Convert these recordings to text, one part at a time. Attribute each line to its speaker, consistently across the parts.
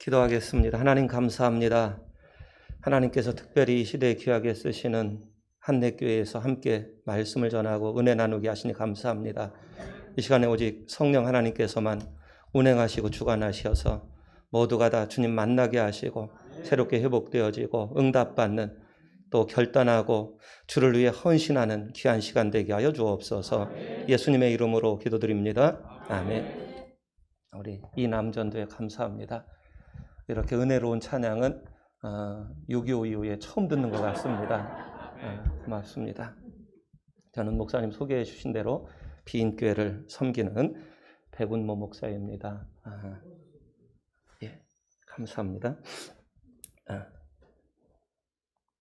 Speaker 1: 기도하겠습니다. 하나님 감사합니다. 하나님께서 특별히 이 시대에 귀하게 쓰시는 한내교회에서 함께 말씀을 전하고 은혜 나누게 하시니 감사합니다. 이 시간에 오직 성령 하나님께서만 운행하시고 주관하셔서 모두가 다 주님 만나게 하시고 새롭게 회복되어지고 응답받는 또 결단하고 주를 위해 헌신하는 귀한 시간 되게 하여 주옵소서. 예수님의 이름으로 기도드립니다. 아멘. 우리 이남전도에 감사합니다. 이렇게 은혜로운 찬양은 6.25 이후에 처음 듣는 것 같습니다. 고맙습니다. 저는 목사님 소개해 주신 대로 비인교회를 섬기는 백운모 목사입니다. 예, 감사합니다.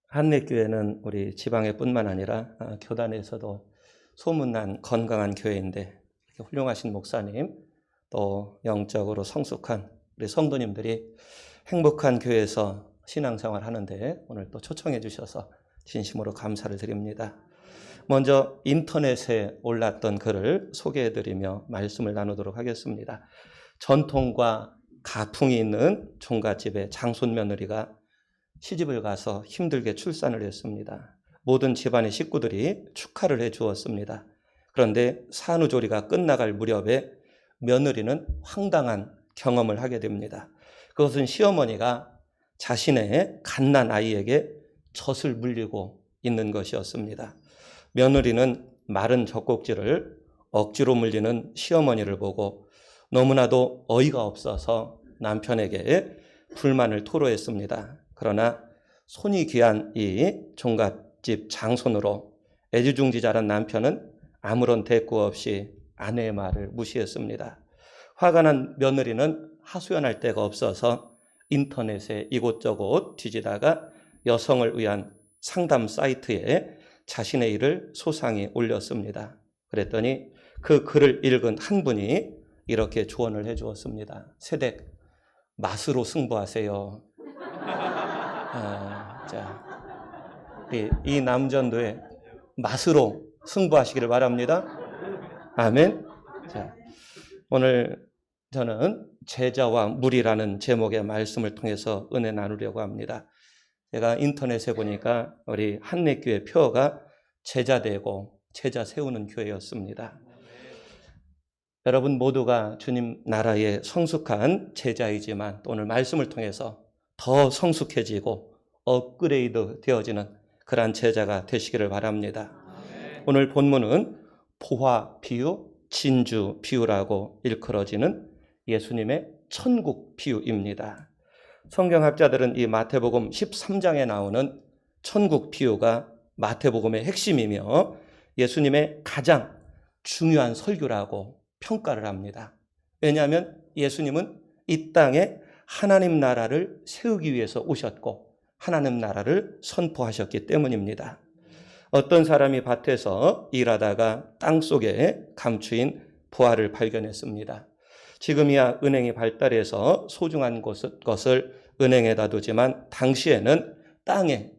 Speaker 1: 한내교회는 우리 지방에 뿐만 아니라 교단에서도 소문난 건강한 교회인데 이렇게 훌륭하신 목사님 또 영적으로 성숙한 우리 성도님들이 행복한 교회에서 신앙생활 하는데 오늘 또 초청해 주셔서 진심으로 감사를 드립니다. 먼저 인터넷에 올랐던 글을 소개해 드리며 말씀을 나누도록 하겠습니다. 전통과 가풍이 있는 종갓집의 장손 며느리가 시집을 가서 힘들게 출산을 했습니다. 모든 집안의 식구들이 축하를 해 주었습니다. 그런데 산후조리가 끝나갈 무렵에 며느리는 황당한 경험을 하게 됩니다. 그것은 시어머니가 자신의 갓난 아이에게 젖을 물리고 있는 것이었습니다. 며느리는 마른 젖꼭지를 억지로 물리는 시어머니를 보고 너무나도 어이가 없어서 남편에게 불만을 토로했습니다. 그러나 손이 귀한 이 종갓집 장손으로 애지중지 자란 남편은 아무런 대꾸 없이 아내의 말을 무시했습니다. 화가 난 며느리는 하소연할 데가 없어서 인터넷에 이곳저곳 뒤지다가 여성을 위한 상담 사이트에 자신의 일을 소상히 올렸습니다. 그랬더니 그 글을 읽은 한 분이 이렇게 조언을 해 주었습니다. 세댁, 맛으로 승부하세요. 이 남전도에 맛으로 승부하시기를 바랍니다. 아멘. 자, 오늘 저는 제자와 물이라는 제목의 말씀을 통해서 은혜 나누려고 합니다. 제가 인터넷에 보니까 우리 한내교회 표어가 제자 되고 제자 세우는 교회였습니다. 여러분 모두가 주님 나라의 성숙한 제자이지만 오늘 말씀을 통해서 더 성숙해지고 업그레이드 되어지는 그러한 제자가 되시기를 바랍니다. 오늘 본문은 보화 비유, 진주 비유라고 일컬어지는 예수님의 천국 비유입니다. 성경학자들은 이 마태복음 13장에 나오는 천국 비유가 마태복음의 핵심이며 예수님의 가장 중요한 설교라고 평가를 합니다. 왜냐하면 예수님은 이 땅에 하나님 나라를 세우기 위해서 오셨고 하나님 나라를 선포하셨기 때문입니다. 어떤 사람이 밭에서 일하다가 땅속에 감추인 보화를 발견했습니다. 지금이야 은행이 발달해서 소중한 것을 은행에다 두지만 당시에는 땅에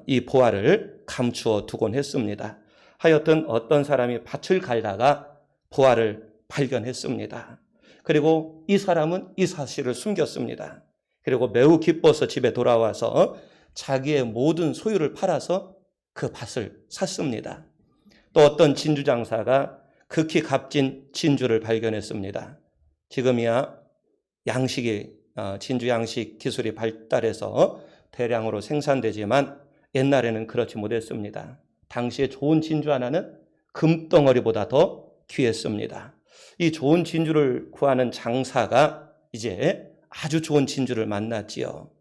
Speaker 1: 이 보화를 감추어 두곤 했습니다. 하여튼 어떤 사람이 밭을 갈다가 보화를 발견했습니다. 그리고 이 사람은 이 사실을 숨겼습니다. 그리고 매우 기뻐서 집에 돌아와서 자기의 모든 소유를 팔아서 그 밭을 샀습니다. 또 어떤 진주 장사가 극히 값진 진주를 발견했습니다. 지금이야 진주 양식 기술이 발달해서 대량으로 생산되지만 옛날에는 그렇지 못했습니다. 당시에 좋은 진주 하나는 금덩어리보다 더 귀했습니다. 이 좋은 진주를 구하는 장사가 이제 아주 좋은 진주를 만났지요.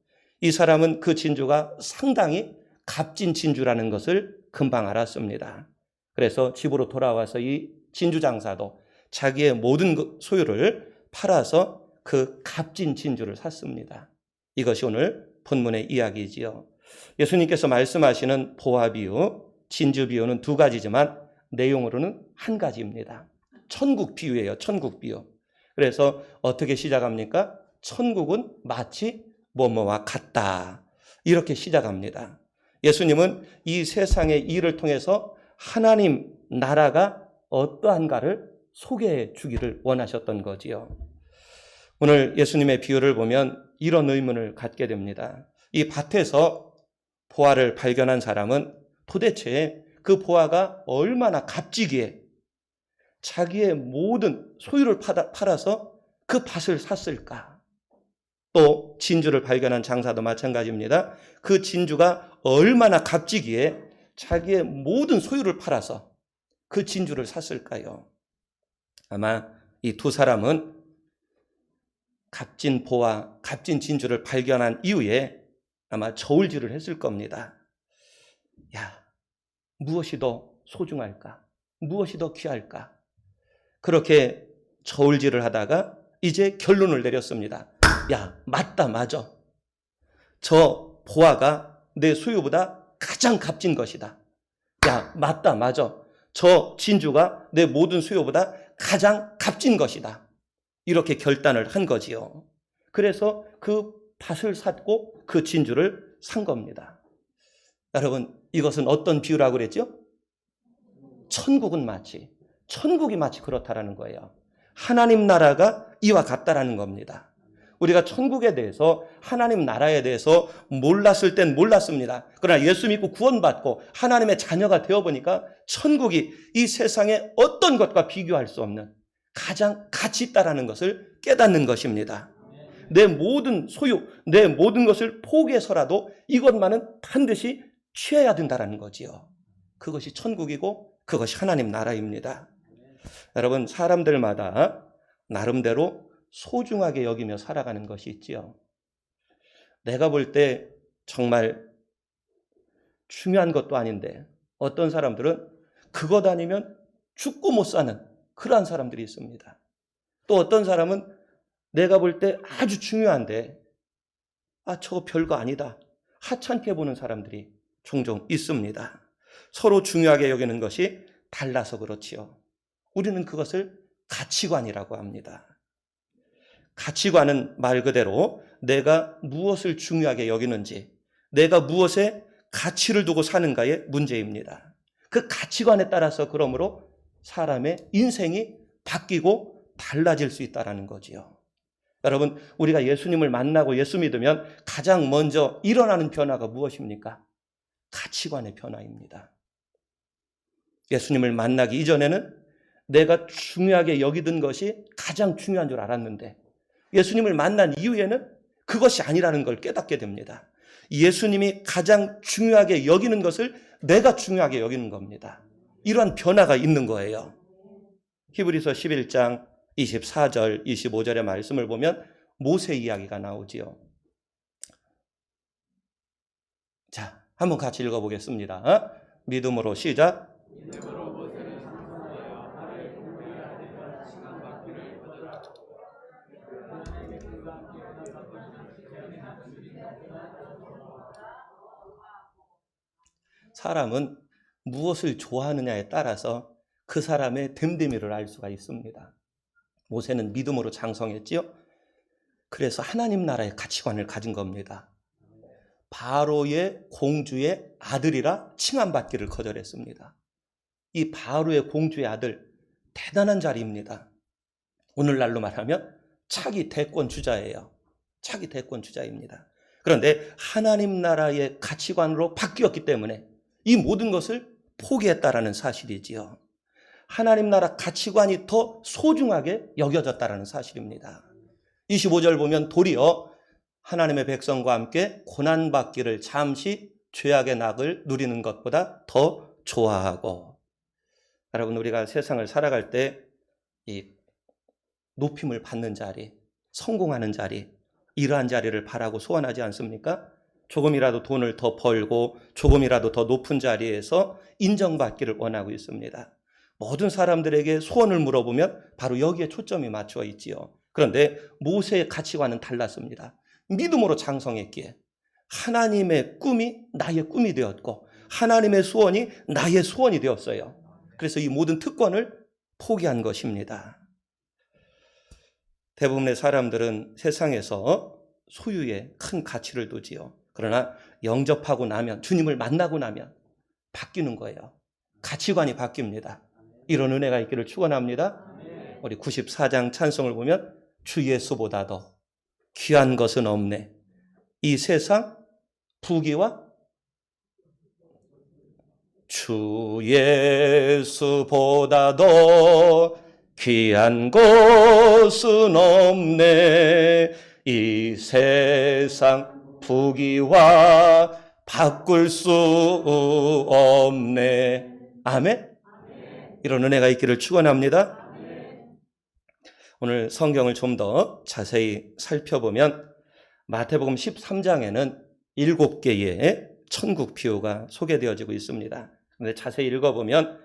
Speaker 1: 이 사람은 그 진주가 상당히 값진 진주라는 것을 금방 알았습니다. 그래서 집으로 돌아와서 이 진주 장사도 자기의 모든 소유를 팔아서 그 값진 진주를 샀습니다. 이것이 오늘 본문의 이야기지요. 예수님께서 말씀하시는 보화 비유, 진주 비유는 두 가지지만 내용으로는 한 가지입니다. 천국 비유예요. 천국 비유. 그래서 어떻게 시작합니까? 천국은 마치 뭐뭐와 같다. 이렇게 시작합니다. 예수님은 이 세상의 일을 통해서 하나님 나라가 어떠한가를 소개해 주기를 원하셨던 거지요. 오늘 예수님의 비유를 보면 이런 의문을 갖게 됩니다. 이 밭에서 보화를 발견한 사람은 도대체 그 보화가 얼마나 값지기에 자기의 모든 소유를 팔아서 그 밭을 샀을까? 또 진주를 발견한 장사도 마찬가지입니다. 그 진주가 얼마나 값지기에 자기의 모든 소유를 팔아서 그 진주를 샀을까요? 아마 이 두 사람은 값진 보화, 값진 진주를 발견한 이후에 아마 저울질을 했을 겁니다. 야, 무엇이 더 소중할까? 무엇이 더 귀할까? 그렇게 저울질을 하다가 이제 결론을 내렸습니다. 야, 맞다, 맞아. 저 보화가 내 소유보다 가장 값진 것이다. 야, 맞다, 맞아. 저 진주가 내 모든 소유보다 가장 값진 것이다. 이렇게 결단을 한 거지요. 그래서 그 밭을 샀고 그 진주를 산 겁니다. 여러분, 이것은 어떤 비유라고 그랬죠? 천국이 마치 그렇다라는 거예요. 하나님 나라가 이와 같다라는 겁니다. 우리가 천국에 대해서, 하나님 나라에 대해서 몰랐을 땐 몰랐습니다. 그러나 예수 믿고 구원받고 하나님의 자녀가 되어보니까 천국이 이 세상의 어떤 것과 비교할 수 없는 가장 가치 있다라는 것을 깨닫는 것입니다. 내 모든 소유, 내 모든 것을 포기해서라도 이것만은 반드시 취해야 된다라는 거지요. 그것이 천국이고 그것이 하나님 나라입니다. 여러분, 사람들마다 나름대로 소중하게 여기며 살아가는 것이 있지요. 내가 볼 때 정말 중요한 것도 아닌데 어떤 사람들은 그것 아니면 죽고 못 사는 그러한 사람들이 있습니다. 또 어떤 사람은 내가 볼 때 아주 중요한데 저거 별거 아니다, 하찮게 보는 사람들이 종종 있습니다. 서로 중요하게 여기는 것이 달라서 그렇지요. 우리는 그것을 가치관이라고 합니다. 가치관은 말 그대로 내가 무엇을 중요하게 여기는지, 내가 무엇에 가치를 두고 사는가의 문제입니다. 그 가치관에 따라서 그러므로 사람의 인생이 바뀌고 달라질 수 있다는 거지요. 여러분, 우리가 예수님을 만나고 예수 믿으면 가장 먼저 일어나는 변화가 무엇입니까? 가치관의 변화입니다. 예수님을 만나기 이전에는 내가 중요하게 여기던 것이 가장 중요한 줄 알았는데 예수님을 만난 이후에는 그것이 아니라는 걸 깨닫게 됩니다. 예수님이 가장 중요하게 여기는 것을 내가 중요하게 여기는 겁니다. 이러한 변화가 있는 거예요. 히브리서 11장 24절, 25절의 말씀을 보면 모세 이야기가 나오지요. 자, 한번 같이 읽어보겠습니다. 믿음으로 시작. 사람은 무엇을 좋아하느냐에 따라서 그 사람의 됨됨이를 알 수가 있습니다. 모세는 믿음으로 장성했지요. 그래서 하나님 나라의 가치관을 가진 겁니다. 바로의 공주의 아들이라 칭함받기를 거절했습니다. 이 바로의 공주의 아들, 대단한 자리입니다. 오늘날로 말하면 차기 대권 주자예요. 차기 대권 주자입니다. 그런데 하나님 나라의 가치관으로 바뀌었기 때문에 이 모든 것을 포기했다라는 사실이지요. 하나님 나라 가치관이 더 소중하게 여겨졌다라는 사실입니다. 25절 보면 도리어 하나님의 백성과 함께 고난받기를 잠시 죄악의 낙을 누리는 것보다 더 좋아하고, 여러분, 우리가 세상을 살아갈 때 이 높임을 받는 자리, 성공하는 자리, 이러한 자리를 바라고 소원하지 않습니까? 조금이라도 돈을 더 벌고 조금이라도 더 높은 자리에서 인정받기를 원하고 있습니다. 모든 사람들에게 소원을 물어보면 바로 여기에 초점이 맞춰 있지요. 그런데 모세의 가치관은 달랐습니다. 믿음으로 장성했기에 하나님의 꿈이 나의 꿈이 되었고 하나님의 소원이 나의 소원이 되었어요. 그래서 이 모든 특권을 포기한 것입니다. 대부분의 사람들은 세상에서 소유에 큰 가치를 두지요. 그러나 영접하고 나면, 주님을 만나고 나면 바뀌는 거예요. 가치관이 바뀝니다. 이런 은혜가 있기를 축원합니다. 우리 94장 찬송을 보면 주 예수보다도 귀한 것은 없네. 이 세상 부귀와 주 예수보다도 귀한 것은 없네. 이 세상 부귀와 바꿀 수 없네. 아멘? 이런 은혜가 있기를 축원합니다. 오늘 성경을 좀 더 자세히 살펴보면 마태복음 13장에는 7개의 천국 비유가 소개되어지고 있습니다. 그런데 자세히 읽어보면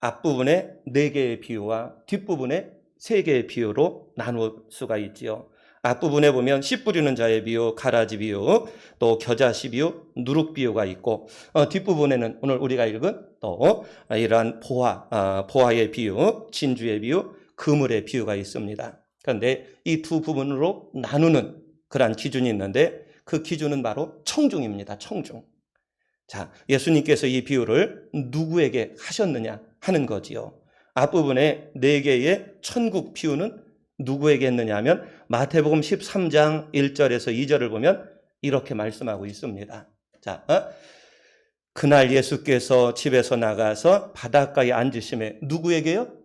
Speaker 1: 앞부분에 4개의 비유와 뒷부분에 3개의 비유로 나눌 수가 있지요. 앞부분에 보면 씨 뿌리는 자의 비유, 가라지 비유, 또 겨자씨 비유, 누룩 비유가 있고 뒷부분에는 오늘 우리가 읽은 또 이러한 보화의 비유, 진주의 비유, 그물의 비유가 있습니다. 그런데 이 두 부분으로 나누는 그러한 기준이 있는데 그 기준은 바로 청중입니다. 청중. 자, 예수님께서 이 비유를 누구에게 하셨느냐 하는 거지요. 앞부분에 4개의 천국 비유는 누구에게 했느냐 하면 마태복음 13장 1절에서 2절을 보면 이렇게 말씀하고 있습니다. 자, 그날 예수께서 집에서 나가서 바닷가에 앉으심에 누구에게요?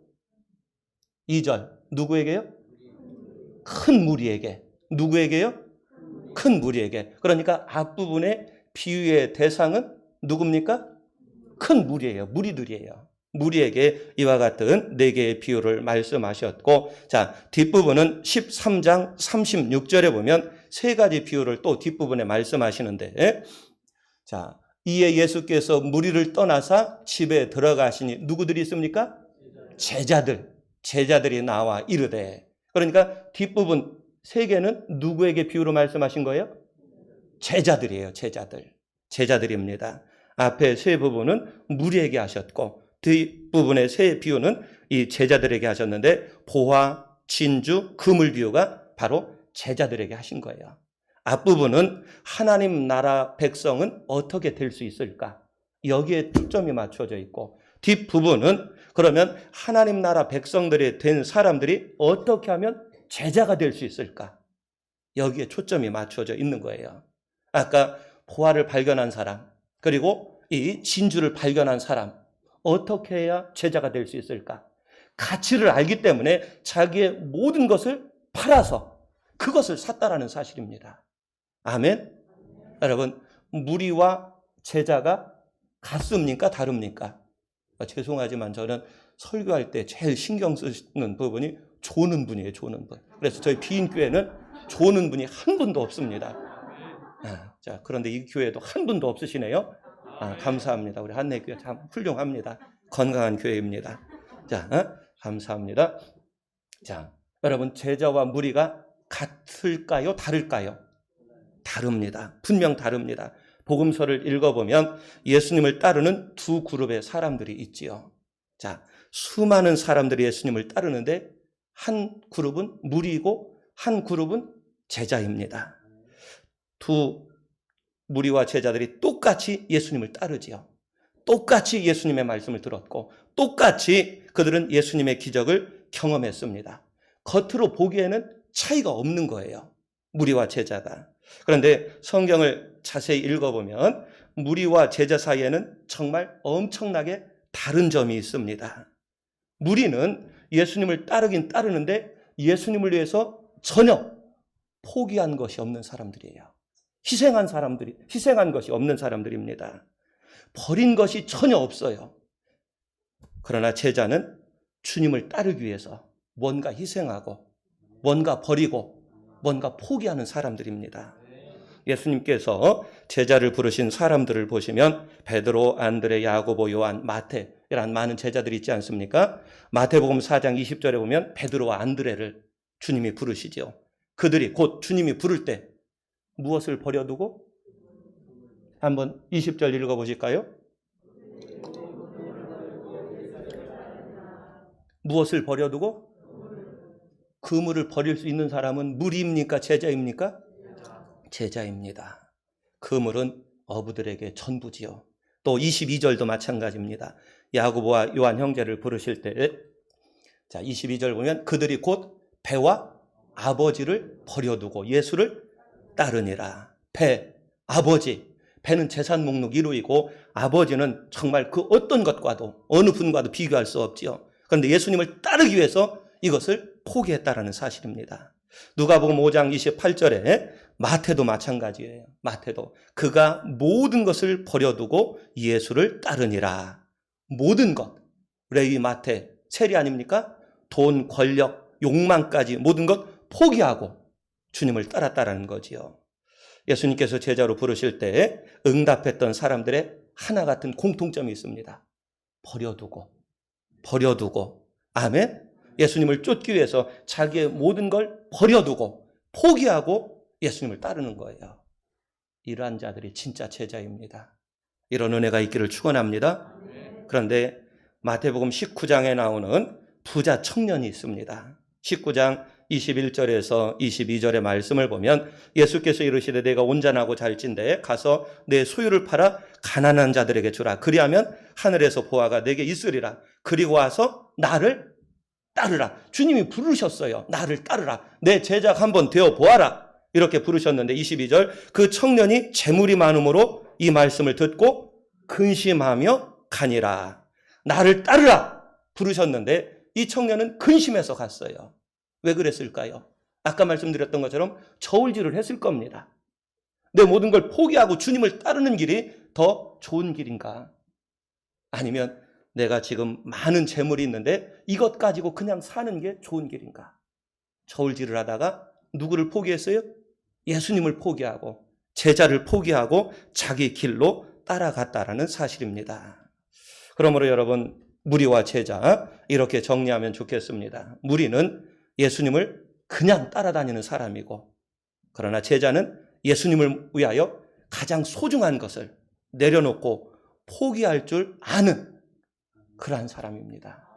Speaker 1: 2절. 누구에게요? 큰 무리에게. 누구에게요? 큰 무리에게. 그러니까 앞부분의 비유의 대상은 누굽니까? 큰 무리예요. 무리들이에요. 무리에게 이와 같은 4개의 비유를 말씀하셨고, 자, 뒷부분은 13장 36절에 보면 3가지 비유를 또 뒷부분에 말씀하시는데, 자, 이에 예수께서 무리를 떠나사 집에 들어가시니 누구들이 있습니까? 제자들이 나와 이르되. 그러니까 뒷부분 3개는 누구에게 비유로 말씀하신 거예요? 제자들이에요. 제자들입니다. 앞에 3 부분은 무리에게 하셨고 뒷부분의 3 비유는 이 제자들에게 하셨는데 보화, 진주, 그물 비유가 바로 제자들에게 하신 거예요. 앞부분은 하나님 나라 백성은 어떻게 될 수 있을까? 여기에 초점이 맞춰져 있고 뒷부분은 그러면 하나님 나라 백성들이 된 사람들이 어떻게 하면 제자가 될 수 있을까? 여기에 초점이 맞춰져 있는 거예요. 아까 보화를 발견한 사람, 그리고 이 진주를 발견한 사람, 어떻게 해야 제자가 될 수 있을까? 가치를 알기 때문에 자기의 모든 것을 팔아서 그것을 샀다라는 사실입니다. 아멘? 여러분, 무리와 제자가 같습니까? 다릅니까? 죄송하지만 저는 설교할 때 제일 신경 쓰는 부분이 조는 분이에요. 조는 분. 그래서 저희 비인교회는 조는 분이 한 분도 없습니다. 자, 그런데 이 교회도 한 분도 없으시네요. 감사합니다. 우리 한내교회 참 훌륭합니다. 건강한 교회입니다. 자, 감사합니다. 자, 여러분, 제자와 무리가 같을까요? 다를까요? 다릅니다. 분명 다릅니다. 복음서를 읽어보면 예수님을 따르는 2 그룹의 사람들이 있지요. 자, 수많은 사람들이 예수님을 따르는데 한 그룹은 무리이고 한 그룹은 제자입니다. 2 무리와 제자들이 똑같이 예수님을 따르지요. 똑같이 예수님의 말씀을 들었고 똑같이 그들은 예수님의 기적을 경험했습니다. 겉으로 보기에는 차이가 없는 거예요. 무리와 제자가. 그런데 성경을 자세히 읽어보면 무리와 제자 사이에는 정말 엄청나게 다른 점이 있습니다. 무리는 예수님을 따르긴 따르는데 예수님을 위해서 전혀 포기한 것이 없는 사람들이에요. 희생한 것이 없는 사람들입니다. 버린 것이 전혀 없어요. 그러나 제자는 주님을 따르기 위해서 뭔가 희생하고 뭔가 버리고 뭔가 포기하는 사람들입니다. 예수님께서 제자를 부르신 사람들을 보시면 베드로, 안드레, 야고보, 요한, 마태 이런 많은 제자들이 있지 않습니까? 마태복음 4장 20절에 보면 베드로와 안드레를 주님이 부르시죠. 그들이 곧 주님이 부를 때 무엇을 버려두고? 한번 20절 읽어보실까요? 무엇을 버려두고? 그물을 버릴 수 있는 사람은 무리입니까? 제자입니까? 제자입니다. 그물은 어부들에게 전부지요. 또 22절도 마찬가지입니다. 야고보와 요한 형제를 부르실 때, 자, 22절 보면 그들이 곧 배와 아버지를 버려두고 예수를 따르니라. 배, 아버지. 배는 재산 목록 1호이고 아버지는 정말 그 어떤 것과도 어느 분과도 비교할 수 없지요. 그런데 예수님을 따르기 위해서 이것을 포기했다라는 사실입니다. 누가복음 5장 28절에 마태도 마찬가지예요. 마태도 그가 모든 것을 버려두고 예수를 따르니라. 모든 것. 레위, 마태, 세리 아닙니까? 돈, 권력, 욕망까지 모든 것 포기하고 주님을 따랐다라는 거지요. 예수님께서 제자로 부르실 때 응답했던 사람들의 하나 같은 공통점이 있습니다. 버려두고. 아멘. 예수님을 쫓기 위해서 자기의 모든 걸 버려두고 포기하고 예수님을 따르는 거예요. 이러한 자들이 진짜 제자입니다. 이런 은혜가 있기를 축원합니다. 그런데 마태복음 19장에 나오는 부자 청년이 있습니다. 19장 21절에서 22절의 말씀을 보면 예수께서 이르시되 내가 온전하고 잘진데 가서 내 소유를 팔아 가난한 자들에게 주라. 그리하면 하늘에서 보화가 내게 있으리라. 그리고 와서 나를 따르라. 주님이 부르셨어요. 나를 따르라. 내 제자가 한번 되어 보아라. 이렇게 부르셨는데 22절 그 청년이 재물이 많음으로 이 말씀을 듣고 근심하며 가니라. 나를 따르라 부르셨는데 이 청년은 근심해서 갔어요. 왜 그랬을까요? 아까 말씀드렸던 것처럼 저울질을 했을 겁니다. 내 모든 걸 포기하고 주님을 따르는 길이 더 좋은 길인가? 아니면 내가 지금 많은 재물이 있는데 이것 가지고 그냥 사는 게 좋은 길인가? 저울질을 하다가 누구를 포기했어요? 예수님을 포기하고 제자를 포기하고 자기 길로 따라갔다라는 사실입니다. 그러므로 여러분, 무리와 제자 이렇게 정리하면 좋겠습니다. 무리는 예수님을 그냥 따라다니는 사람이고, 그러나 제자는 예수님을 위하여 가장 소중한 것을 내려놓고 포기할 줄 아는 그러한 사람입니다.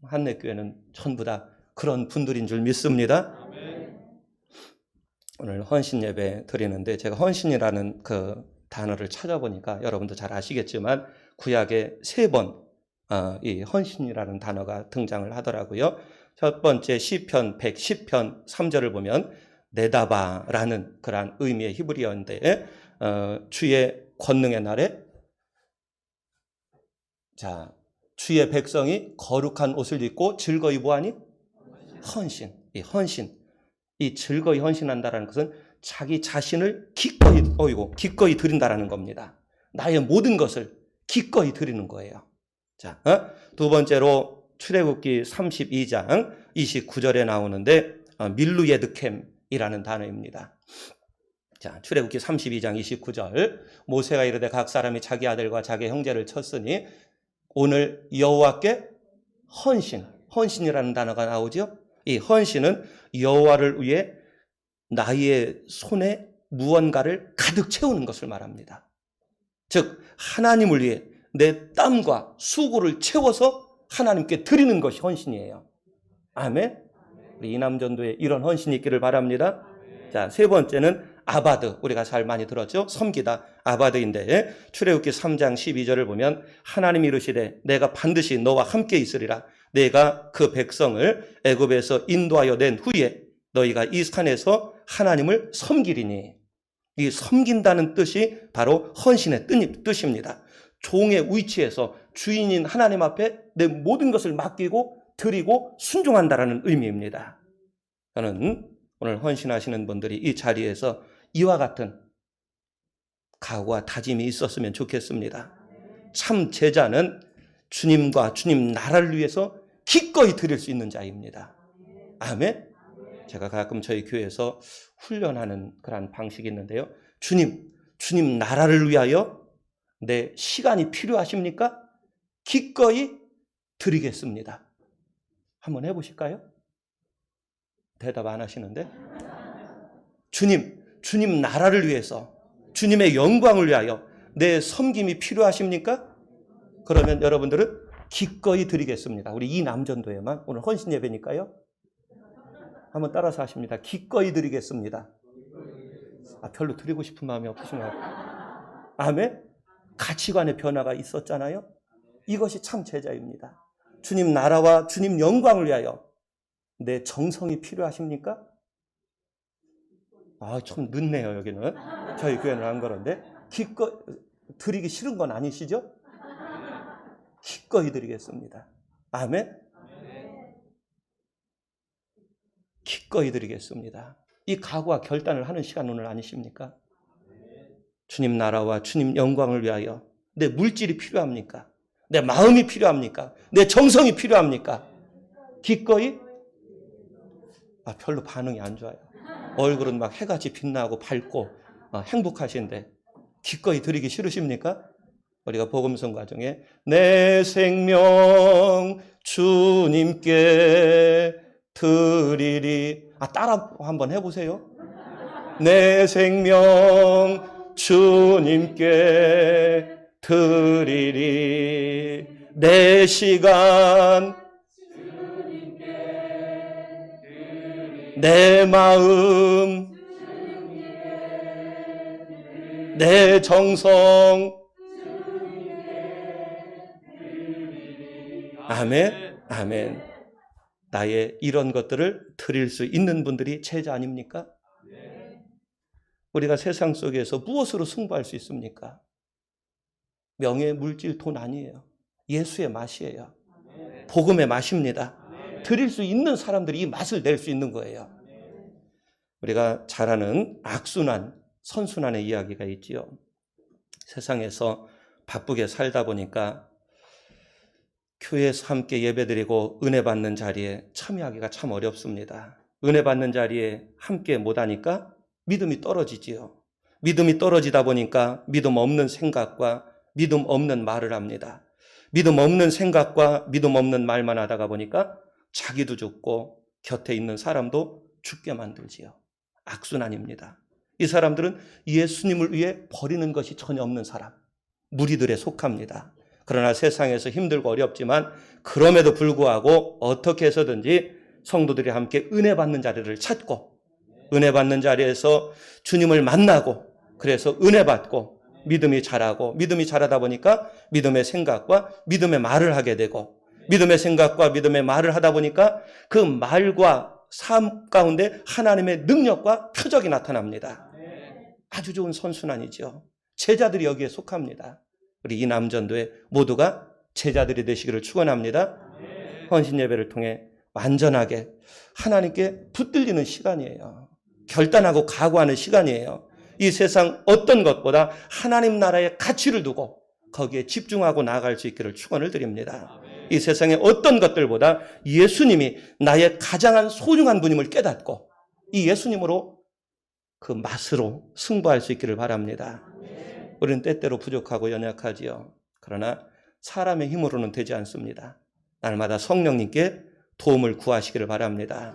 Speaker 1: 한내교회는 전부 다 그런 분들인 줄 믿습니다. 오늘 헌신 예배 드리는데 제가 헌신이라는 그 단어를 찾아보니까 여러분도 잘 아시겠지만 구약에 3번 이 헌신이라는 단어가 등장을 하더라고요. 첫 번째 시편 110편 3절을 보면 네다바라는 그러한 의미의 히브리어인데 주의 권능의 날에 주의 백성이 거룩한 옷을 입고 즐거이 뭐하니? 헌신. 이 즐거이 헌신한다는 것은 자기 자신을 기꺼이 드린다라는 겁니다. 나의 모든 것을 기꺼이 드리는 거예요. 두 번째로 출애굽기 32장 29절에 나오는데 밀루예드캠이라는 단어입니다. 출애굽기 32장 29절 모세가 이르되 각 사람이 자기 아들과 자기 형제를 쳤으니 오늘 여호와께 헌신이라는 단어가 나오죠. 이 헌신은 여호와를 위해 나의 손에 무언가를 가득 채우는 것을 말합니다. 즉 하나님을 위해 내 땀과 수고를 채워서 하나님께 드리는 것이 헌신이에요. 아멘. 우리 이남전도에 이런 헌신이 있기를 바랍니다. 세 번째는 아바드, 우리가 잘 많이 들었죠? 섬기다, 아바드인데 출애굽기 3장 12절을 보면 하나님이 이르시되 내가 반드시 너와 함께 있으리라. 내가 그 백성을 애굽에서 인도하여 낸 후에 너희가 이 산에서 하나님을 섬기리니. 이 섬긴다는 뜻이 바로 헌신의 뜻입니다. 종의 위치에서 주인인 하나님 앞에 내 모든 것을 맡기고 드리고 순종한다라는 의미입니다. 저는 오늘 헌신하시는 분들이 이 자리에서 이와 같은 각오와 다짐이 있었으면 좋겠습니다. 참 제자는 주님과 주님 나라를 위해서 기꺼이 드릴 수 있는 자입니다. 아멘. 제가 가끔 저희 교회에서 훈련하는 그런 방식이 있는데요. 주님 나라를 위하여 내 시간이 필요하십니까? 기꺼이 드리겠습니다. 한번 해보실까요? 대답 안 하시는데? 주님 나라를 위해서, 주님의 영광을 위하여 내 섬김이 필요하십니까? 그러면 여러분들은 기꺼이 드리겠습니다. 우리 이 남전도에만 오늘 헌신 예배니까요. 한번 따라서 하십니다. 기꺼이 드리겠습니다. 별로 드리고 싶은 마음이 없으신가요? 아멘? 가치관의 변화가 있었잖아요. 이것이 참 제자입니다. 주님 나라와 주님 영광을 위하여 내 정성이 필요하십니까? 좀 늦네요, 여기는. 저희 교회는 안 그런데. 기꺼이 드리기 싫은 건 아니시죠? 기꺼이 드리겠습니다. 아멘? 기꺼이 드리겠습니다. 이 각오와 결단을 하는 시간 오늘 아니십니까? 주님 나라와 주님 영광을 위하여 내 물질이 필요합니까? 내 마음이 필요합니까? 내 정성이 필요합니까? 기꺼이? 별로 반응이 안 좋아요. 얼굴은 막 해같이 빛나고 밝고 행복하신데 기꺼이 드리기 싫으십니까? 우리가 복음성 과정에 내 생명 주님께 드리리. 따라 한번 해보세요. 내 생명 주님께 드리리. 내 시간 내 마음 내 정성. 아멘. 아멘. 나의 이런 것들을 드릴 수 있는 분들이 제자 아닙니까? 우리가 세상 속에서 무엇으로 승부할 수 있습니까? 명예, 물질, 돈 아니에요. 예수의 맛이에요. 복음의 맛입니다. 드릴 수 있는 사람들이 이 맛을 낼 수 있는 거예요. 우리가 잘 아는 악순환, 선순환의 이야기가 있지요. 세상에서 바쁘게 살다 보니까 교회에서 함께 예배드리고 은혜 받는 자리에 참여하기가 참 어렵습니다. 은혜 받는 자리에 함께 못하니까 믿음이 떨어지지요. 믿음이 떨어지다 보니까 믿음 없는 생각과 믿음 없는 말을 합니다. 믿음 없는 생각과 믿음 없는 말만 하다가 보니까 자기도 죽고 곁에 있는 사람도 죽게 만들지요. 악순환입니다. 이 사람들은 예수님을 위해 버리는 것이 전혀 없는 사람, 무리들에 속합니다. 그러나 세상에서 힘들고 어렵지만 그럼에도 불구하고 어떻게 해서든지 성도들이 함께 은혜 받는 자리를 찾고 은혜 받는 자리에서 주님을 만나고 그래서 은혜 받고 믿음이 자라고 믿음이 자라다 보니까 믿음의 생각과 믿음의 말을 하게 되고 믿음의 생각과 믿음의 말을 하다 보니까 그 말과 삶 가운데 하나님의 능력과 표적이 나타납니다. 아주 좋은 선순환이죠. 제자들이 여기에 속합니다. 우리 이 남전도에 모두가 제자들이 되시기를 축원합니다. 헌신 예배를 통해 완전하게 하나님께 붙들리는 시간이에요. 결단하고 각오하는 시간이에요. 이 세상 어떤 것보다 하나님 나라의 가치를 두고 거기에 집중하고 나아갈 수 있기를 축원을 드립니다. 이 세상의 어떤 것들보다 예수님이 나의 가장 소중한 분임을 깨닫고 이 예수님으로 그 맛으로 승부할 수 있기를 바랍니다. 우리는 때때로 부족하고 연약하지요. 그러나 사람의 힘으로는 되지 않습니다. 날마다 성령님께 도움을 구하시기를 바랍니다.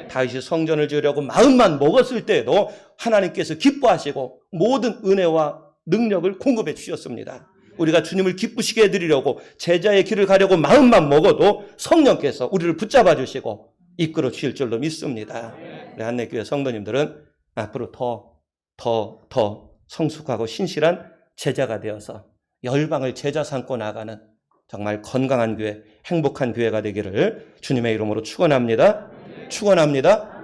Speaker 1: 다윗이 성전을 지으려고 마음만 먹었을 때에도 하나님께서 기뻐하시고 모든 은혜와 능력을 공급해 주셨습니다. 우리가 주님을 기쁘시게 해드리려고 제자의 길을 가려고 마음만 먹어도 성령께서 우리를 붙잡아 주시고 이끌어 주실 줄로 믿습니다. 우리 한내교회 성도님들은 앞으로 더 성숙하고 신실한 제자가 되어서 열방을 제자 삼고 나가는 정말 건강한 교회, 행복한 교회가 되기를 주님의 이름으로 축원합니다. 축원합니다.